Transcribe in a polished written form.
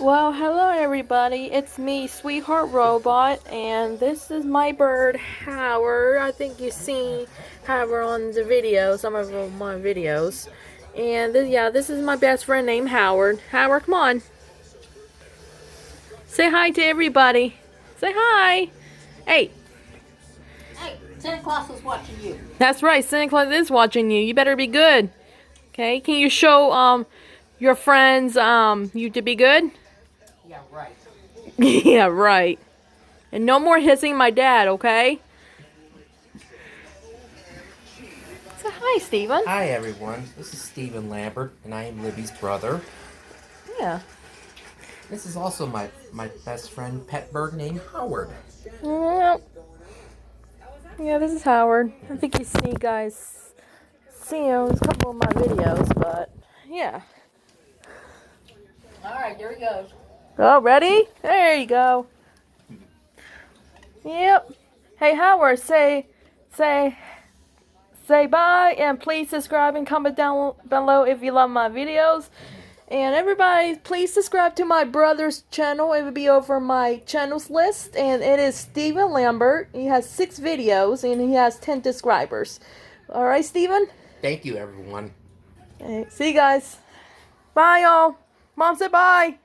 Well, hello everybody. It's me, Sweetheart Robot, and this is my bird, Howard. I think you've seen Howard on the video, some of my videos. And this is my best friend named Howard. Howard, come on. Say hi to everybody. Say hi. Hey. Hey, Santa Claus is watching you. That's right, Santa Claus is watching you. You better be good. Okay? Can you show your friends you to be good? Yeah, right. Yeah, right. And no more hissing my dad, okay? So hi, Steven. Hi everyone, this is Stephen Lambert, and I am Libby's brother. Yeah. This is also my best friend, pet bird named Howard. Yep. Yeah, this is Howard. I think you see guys see him in a couple of my videos, but yeah. Alright, there he goes. Oh, ready? There you go. Yep. Hey Howard, say bye and please subscribe and comment down below if you love my videos. And everybody, please subscribe to my brother's channel. It will be over my channels list. And it is Stephen Lambert. He has 6 videos and he has 10 subscribers. Alright, Stephen? Thank you everyone. Okay, see you guys. Bye, y'all. Mom said bye.